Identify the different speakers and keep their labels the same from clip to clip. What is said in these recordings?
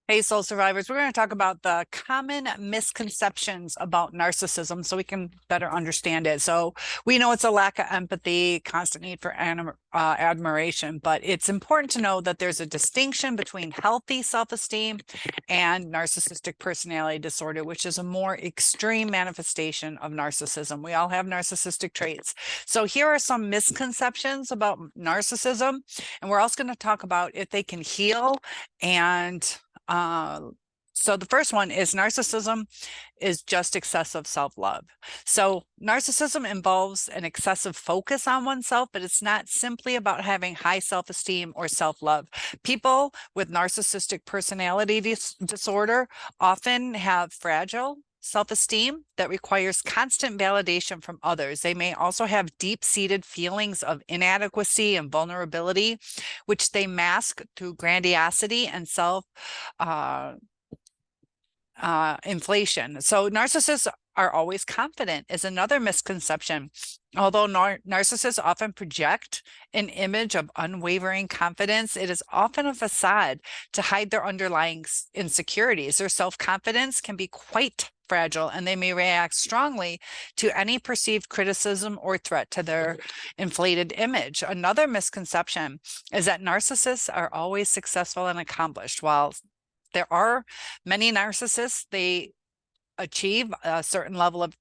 Speaker 1: Hey, soul survivors, we're going to talk about the common misconceptions about narcissism so we can better understand it. So we know it's a lack of empathy, constant need for admiration, but it's important to know that there's a distinction between healthy self-esteem and narcissistic personality disorder, which is a more extreme manifestation of narcissism. We all have narcissistic traits. So here are some misconceptions about narcissism, and we're also going to talk about if they can heal and so the first one is narcissism is just excessive self-love. So narcissism involves an excessive focus on oneself, but it's not simply about having high self-esteem or self-love. People with narcissistic personality disorder often have fragile self-esteem that requires constant validation from others. They may also have deep-seated feelings of inadequacy and vulnerability, which they mask through grandiosity and inflation. So narcissists are always confident is another misconception. Although narcissists often project an image of unwavering confidence, it is often a facade to hide their underlying insecurities. Their self-confidence can be quite fragile, and they may react strongly to any perceived criticism or threat to their inflated image. Another misconception is that narcissists are always successful and accomplished. While there are many narcissists, they achieve a certain level of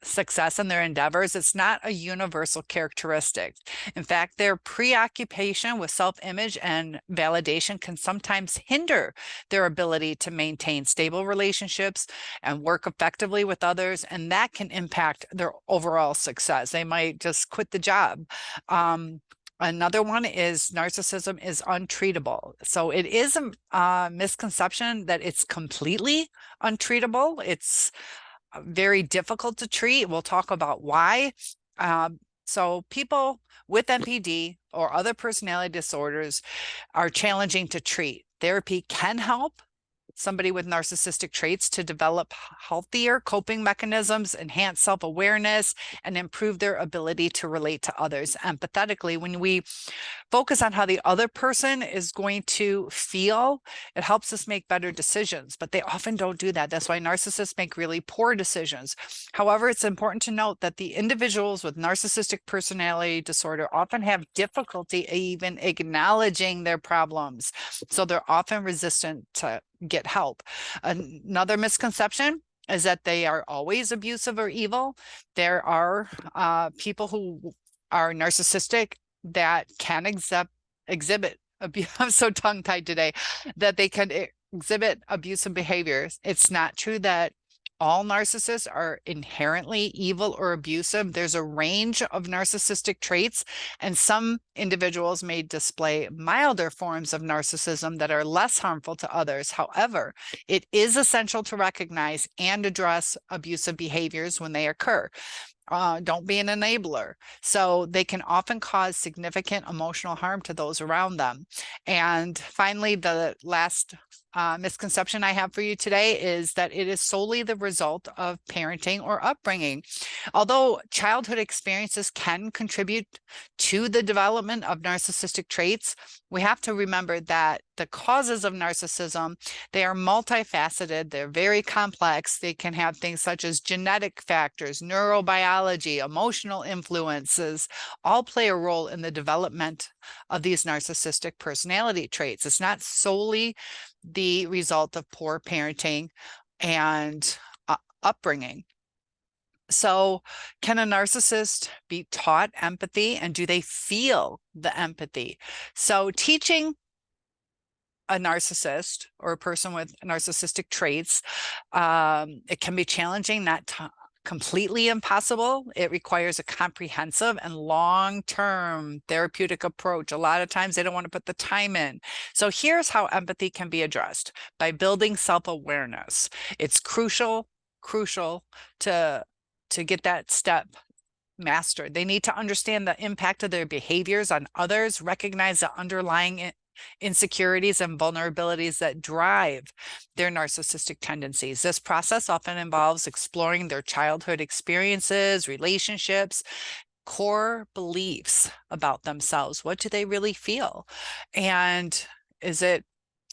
Speaker 1: success in their endeavors. It's not a universal characteristic. In fact, their preoccupation with self-image and validation can sometimes hinder their ability to maintain stable relationships and work effectively with others, and that can impact their overall success. They might just quit the job. Another one is narcissism is untreatable. So it is a misconception that it's completely untreatable. It's very difficult to treat. We'll talk about why. So people with NPD or other personality disorders are challenging to treat. Therapy can help somebody with narcissistic traits to develop healthier coping mechanisms, enhance self-awareness, and improve their ability to relate to others empathetically. When we focus on how the other person is going to feel, it helps us make better decisions, but they often don't do that. That's why narcissists make really poor decisions. However, it's important to note that the individuals with narcissistic personality disorder often have difficulty even acknowledging their problems. So they're often resistant to get help. Another misconception is that they are always abusive or evil. There are people who are narcissistic that can exhibit abuse. I'm so tongue-tied today, that they can exhibit abusive behaviors. It's not true that all narcissists are inherently evil or abusive. There's a range of narcissistic traits, and some individuals may display milder forms of narcissism that are less harmful to others. However, it is essential to recognize and address abusive behaviors when they occur. Don't be an enabler. So they can often cause significant emotional harm to those around them. And finally, the last misconception I have for you today is that it is solely the result of parenting or upbringing. Although childhood experiences can contribute to the development of narcissistic traits, we have to remember that the causes of narcissism, they are multifaceted, they're very complex. They can have things such as genetic factors, neurobiology, emotional influences, all play a role in the development of these narcissistic personality traits. It's not solely the result of poor parenting and upbringing. So can a narcissist be taught empathy, and do they feel the empathy? So teaching a narcissist or a person with narcissistic traits, it can be challenging, not completely impossible. It requires a comprehensive and long-term therapeutic approach. A lot of times they don't want to put the time in. So here's how empathy can be addressed: by building self-awareness. It's crucial to get that step mastered. They need to understand the impact of their behaviors on others, recognize the underlying insecurities and vulnerabilities that drive their narcissistic tendencies. This process often involves exploring their childhood experiences, relationships, core beliefs about themselves. What do they really feel? And is it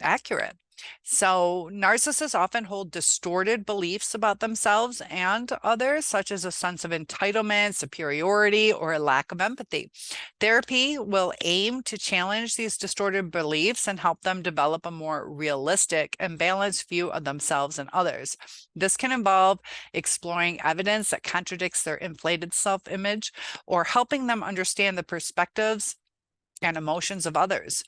Speaker 1: accurate? So, narcissists often hold distorted beliefs about themselves and others, such as a sense of entitlement, superiority, or a lack of empathy. Therapy will aim to challenge these distorted beliefs and help them develop a more realistic and balanced view of themselves and others. This can involve exploring evidence that contradicts their inflated self image or helping them understand the perspectives and emotions of others.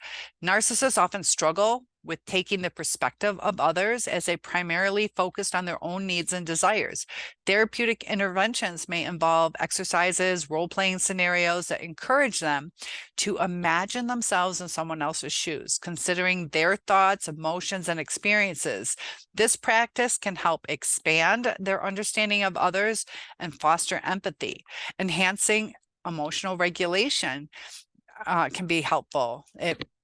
Speaker 1: Narcissists often struggle with taking the perspective of others as they primarily focused on their own needs and desires. Therapeutic interventions may involve exercises, role-playing scenarios that encourage them to imagine themselves in someone else's shoes, considering their thoughts, emotions, and experiences. This practice can help expand their understanding of others and foster empathy, enhancing emotional regulation can be helpful.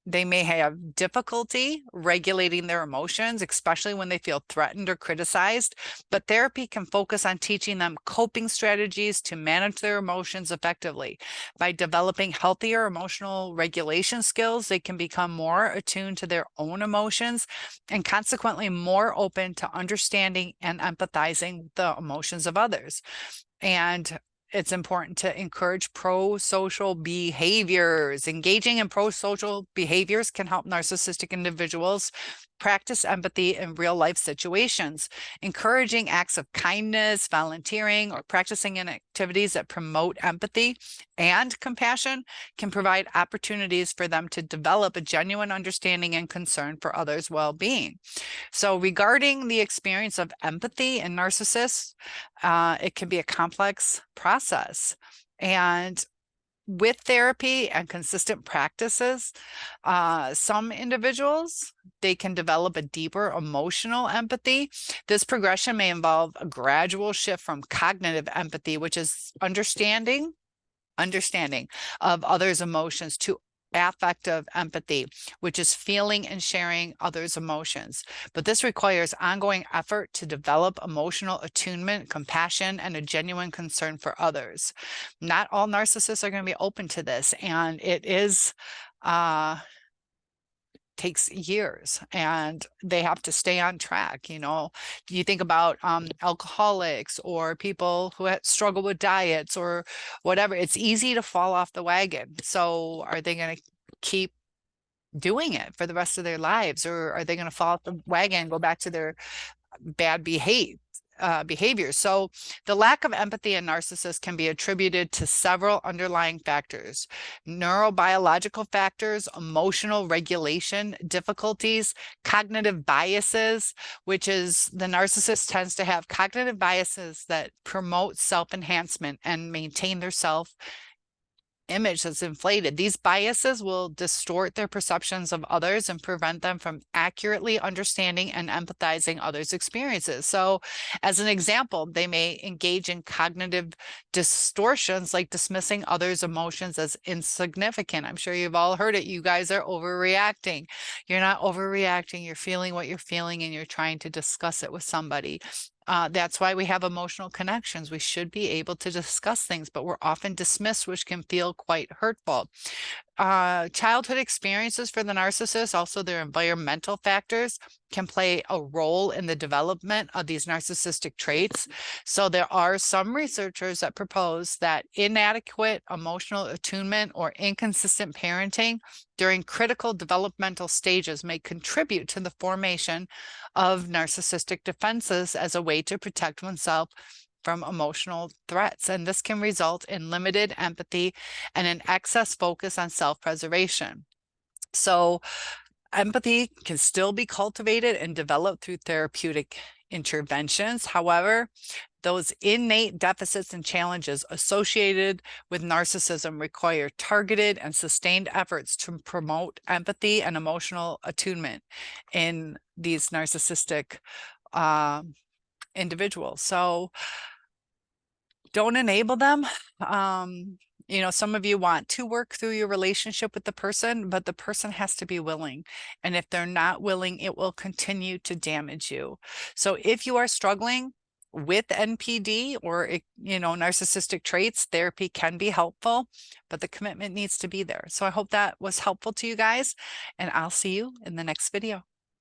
Speaker 1: They may have difficulty regulating their emotions, especially when they feel threatened or criticized, but therapy can focus on teaching them coping strategies to manage their emotions effectively. By developing healthier emotional regulation skills, they can become more attuned to their own emotions and consequently more open to understanding and empathizing the emotions of others. And it's important to encourage pro-social behaviors. Engaging in pro-social behaviors can help narcissistic individuals practice empathy in real-life situations. Encouraging acts of kindness, volunteering, or practicing in activities that promote empathy and compassion can provide opportunities for them to develop a genuine understanding and concern for others' well-being. So regarding the experience of empathy in narcissists, it can be a complex process. And with therapy and consistent practices, some individuals, they can develop a deeper emotional empathy. This progression may involve a gradual shift from cognitive empathy, which is understanding of others' emotions, to affective empathy, which is feeling and sharing others' emotions. But this requires ongoing effort to develop emotional attunement, compassion, and a genuine concern for others. Not all narcissists are going to be open to this, and it is takes years, and they have to stay on track. You think about alcoholics or people who struggle with diets or whatever. It's easy to fall off the wagon. So are they going to keep doing it for the rest of their lives, or are they going to fall off the wagon and go back to their bad behaviors? So the lack of empathy in narcissists can be attributed to several underlying factors: neurobiological factors, emotional regulation difficulties, cognitive biases, which is the narcissist tends to have cognitive biases that promote self-enhancement and maintain their self-image that's inflated. These biases will distort their perceptions of others and prevent them from accurately understanding and empathizing others' experiences. So, as an example, they may engage in cognitive distortions like dismissing others' emotions as insignificant. I'm sure you've all heard it. You guys are overreacting. You're not overreacting. You're feeling what you're feeling and you're trying to discuss it with somebody. That's why we have emotional connections. We should be able to discuss things, but we're often dismissed, which can feel quite hurtful. Childhood experiences for the narcissist, also their environmental factors, can play a role in the development of these narcissistic traits. So there are some researchers that propose that inadequate emotional attunement or inconsistent parenting during critical developmental stages may contribute to the formation of narcissistic defenses as a way to protect oneself from emotional threats. And this can result in limited empathy and an excess focus on self-preservation. So empathy can still be cultivated and developed through therapeutic interventions. However, those innate deficits and challenges associated with narcissism require targeted and sustained efforts to promote empathy and emotional attunement in these narcissistic individuals. So don't enable them. Some of you want to work through your relationship with the person, but the person has to be willing. And if they're not willing, it will continue to damage you. So if you are struggling with NPD or, narcissistic traits, therapy can be helpful, but the commitment needs to be there. So I hope that was helpful to you guys, and I'll see you in the next video.